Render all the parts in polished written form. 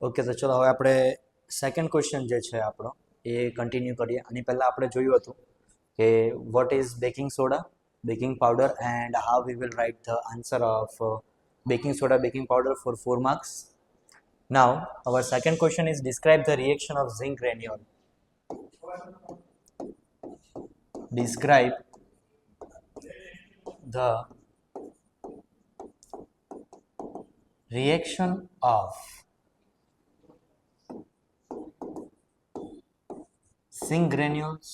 Okay, તો ચલો હવે આપણે સેકન્ડ ક્વેશ્ચન જે છે આપણો એ કન્ટિન્યુ કરીએ. આની પહેલાં આપણે જોયું હતું કે what is baking soda, baking powder, and how we will write the answer of baking soda, baking powder for 4 marks. Now, our second question is describe the reaction of zinc granule. Describe the reaction of zinc granules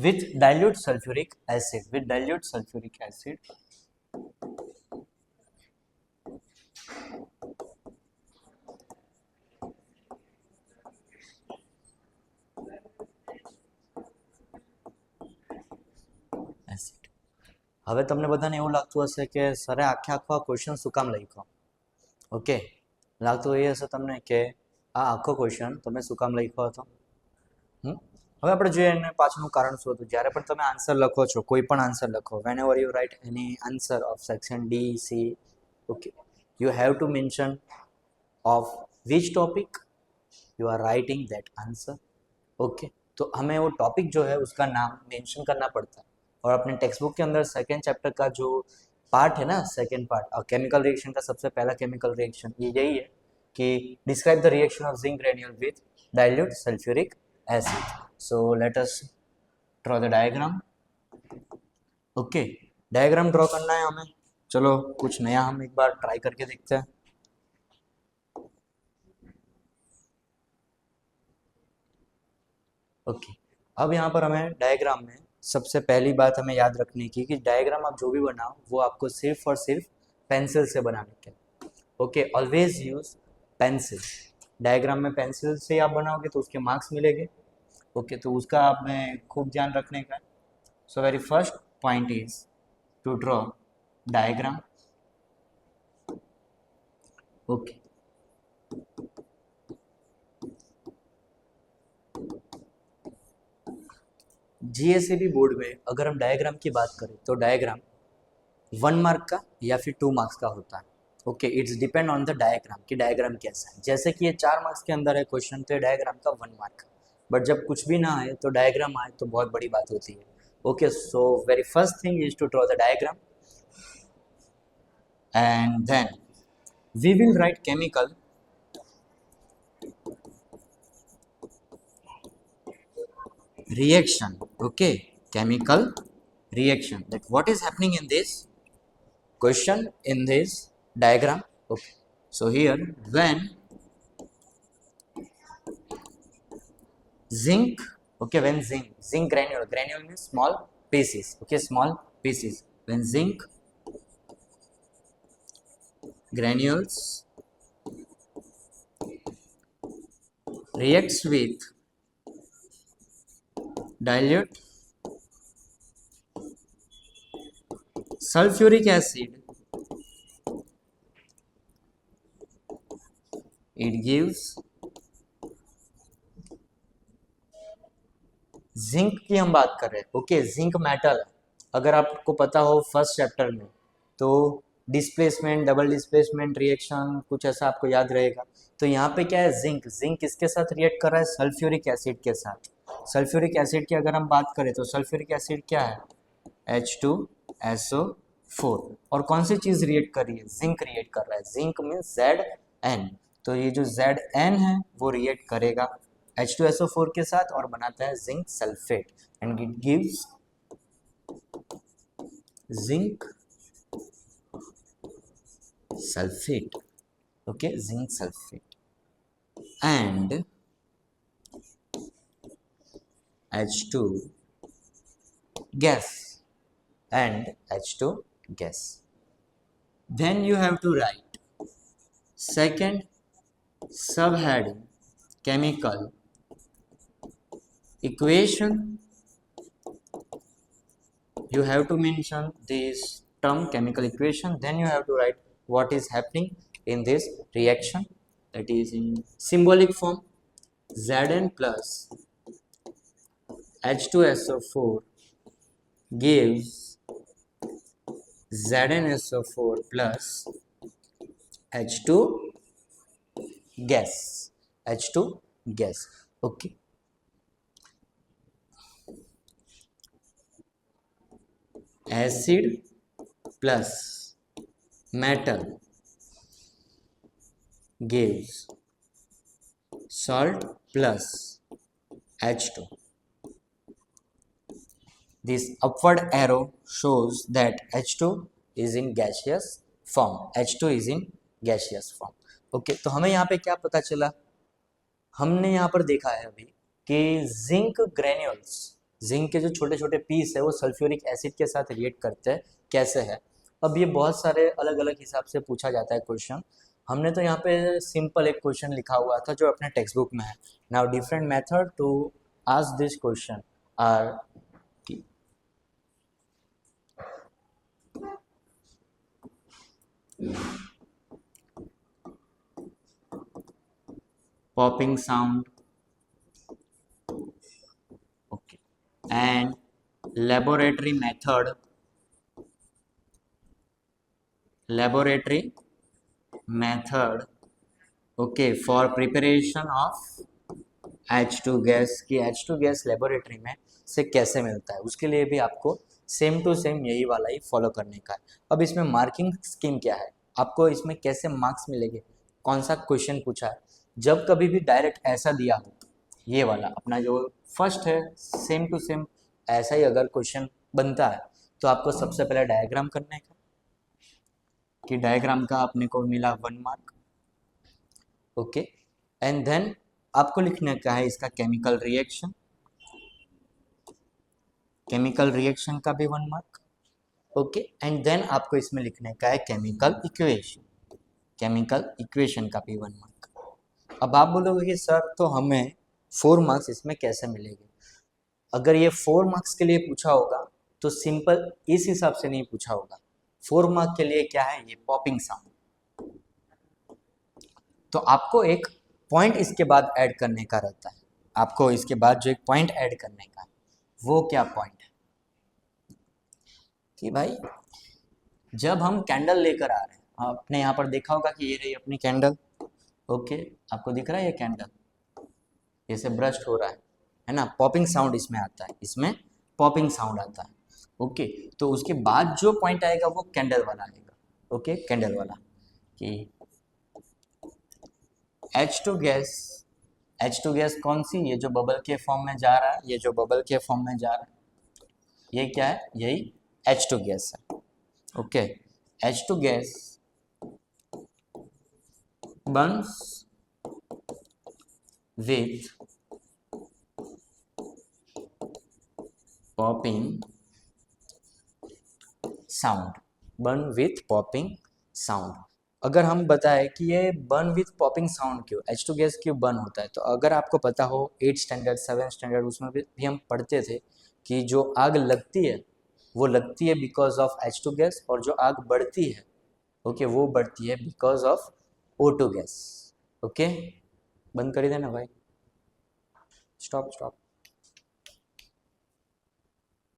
with dilute sulfuric acid. With dilute sulfuric acid. Acid. હવે તમને બધાને એવું લાગતું હશે કે સરે આખે આખો આ ક્વેશ્ચન શું કામ લખ્યો? ઓકે, લાગતું એ હશે તમને કે આ આખો ક્વેશ્ચન તમે શું કામ લખ્યો હતો. હવે આપણે જોઈએ એને પાછળનું કારણ શું હતું. જ્યારે પણ તમે આન્સર લખો છો, કોઈ પણ આન્સર લખો, whenever you write any answer of section D, C, okay, you have to mention of which topic you are writing that answer. Okay, तो हमें वो टॉपिक जो है उसका नाम मेंशन करना पड़ता है. और अपने टेक्स्ट बुक के अंदर सेकेंड चैप्टर का जो पार्ट है ना, सेकेंड पार्ट केमिकल रिएक्शन का सबसे पहला केमिकल रिएक्शन ये यही है कि describe the reaction of zinc granule with dilute sulphuric acid. So let us draw the diagram. Okay, diagram draw करना है हमें. चलो कुछ नया हम एक बार ट्राई करके देखते हैं. ओके, अब यहाँ पर हमें डायग्राम में सबसे पहली बात हमें याद रखने की कि डायग्राम आप जो भी बनाओ वो आपको सिर्फ और सिर्फ पेंसिल से बनाने के. Okay, always use pencil. Diagram में पेंसिल से आप बनाओगे तो उसके मार्क्स मिलेंगे. ओके, तो उसका आप में खूब ध्यान रखने का. So very first point is to draw diagram. Okay, GSEB board में अगर हम डायग्राम की बात करें तो डायग्राम 1 मार्क का या फिर 2 मार्क्स का होता है. Okay, it's depend on the diagram कि डायग्राम कैसा है. जैसे कि ये 4 मार्क्स के अंदर है क्वेश्चन, तो डायग्राम का 1 मार्क. बट जब कुछ भी ना आए तो डायग्राम आए तो बहुत बड़ी बात होती है. Okay, so very first thing is to draw the diagram and then we will write chemical reaction. Okay, chemical reaction, that what is happening in this question, in this diagram. Okay, so here when zinc, okay, when zinc granule means small pieces. Okay, small pieces. When zinc granules reacts with dilute sulfuric acid, it gives zinc की हम बात कर रहे हैं. Okay, zinc metal. अगर आपको पता हो फर्स्ट चैप्टर में तो डिस्प्लेसमेंट, डबल डिस्प्लेसमेंट रिएक्शन कुछ ऐसा आपको याद रहेगा. तो यहाँ पे क्या है, जिंक किसके साथ रिएक्ट कर रहा है, सल्फ्यूरिक एसिड के साथ. सल्फ्यूरिक एसिड की अगर हम बात करें तो सल्फ्यूरिक एसिड क्या है, H2SO4. और कौन सी चीज़ रिएक्ट कर रही है, जिंक रिएक्ट कर रहा है. जिंक में Zn. तो ये जो Zn है वो रिएक्ट करेगा H2SO4 के साथ और बनाता है zinc sulphate and it gives zinc sulphate. Okay, zinc sulphate and H2 gas and H2 gas. Then you have to write second subheading chemical equation. You have to mention this term chemical equation. Then you have to write what is happening in this reaction, that is in symbolic form. Zn plus H2SO4 gives ZnSO4 plus H2 gas, H2 gas. Okay. Acid plus metal gives salt plus H2. This upward arrow shows that H2 is in gaseous form. H2 is in gaseous form. Okay, तो हमें यहाँ पे क्या पता चला? हमने यहाँ पर देखा है अभी कि जिंक ग्रेन्यूल्स, जिंक के जो छोटे छोटे पीस है वो सल्फ्यूरिक एसिड के साथ रिएक्ट करते हैं, कैसे है? अब ये बहुत सारे अलग अलग हिसाब से पूछा जाता है क्वेश्चन। हमने तो यहाँ पे सिंपल एक क्वेश्चन लिखा हुआ था जो अपने टेक्स्ट बुक में है। Now different method to ask this question are popping sound, okay, and laboratory method okay for preparation of H2 gas की H2 गैस लेबोरेटरी में से कैसे मिलता है, उसके लिए भी आपको सेम टू सेम यही वाला ही फॉलो करने का है। अब इसमें मार्किंग स्कीम क्या है, आपको इसमें कैसे मार्क्स मिलेंगे, कौन सा क्वेश्चन पूछा है? जब कभी भी डायरेक्ट ऐसा दिया हो, ये वाला अपना जो फर्स्ट है सेम टू सेम ऐसा ही अगर क्वेश्चन बनता है तो आपको सबसे पहले डायग्राम करने का, कि डायग्राम का अपने को मिला 1 मार्क, ओके, एंड देन आपको लिखने का है इसका केमिकल रिएक्शन, केमिकल रिएक्शन का भी 1 मार्क, ओके, एंड देन आपको इसमें लिखने का है केमिकल इक्वेशन, केमिकल इक्वेशन का भी 1 मार्क। अब आप बोलोगे कि सर तो हमें 4 मार्क्स इसमें कैसे मिलेंगे? अगर ये 4 मार्क्स के लिए पूछा होगा तो सिंपल इस हिसाब से नहीं पूछा होगा। 4 मार्क के लिए क्या है, ये पॉपिंग साउंड, तो आपको एक पॉइंट इसके बाद ऐड करने का रहता है, आपको इसके बाद जो एक पॉइंट ऐड करने का, वो क्या पॉइंट है कि भाई जब हम कैंडल लेकर आ रहे हैं, आपने यहाँ पर देखा होगा कि ये रही अपनी कैंडल, ओके, आपको दिख रहा है ये कैंडल, जैसे ब्रस्ट हो रहा है ना, पॉपिंग साउंड इसमें आता है, इसमें पॉपिंग साउंड आता है, ओके, तो उसके बाद जो पॉइंट आएगा वो कैंडल वाला आएगा, ओके, कैंडल वाला कि H2 गैस, H2 गैस कौन सी, ये जो बबल के फॉर्म में जा रहा है, ये जो बबल के फॉर्म में जा रहा है, ये क्या है, यही H2 गैस है, okay, H2 gas burns with popping sound, burn with popping sound। अगर हम बताएं कि ये बर्न विथ पॉपिंग साउंड क्यों, H2 गैस क्यों बर्न होता है, तो अगर आपको पता हो 8th स्टैंडर्ड 7th स्टैंडर्ड उसमें भी हम पढ़ते थे कि जो आग लगती है वो लगती है बिकॉज ऑफ H2 गैस, और जो आग बढ़ती है, ओके, वो बढ़ती है because of O2 gas, okay, बंद कर ही देना भाई, स्टॉप स्टॉप।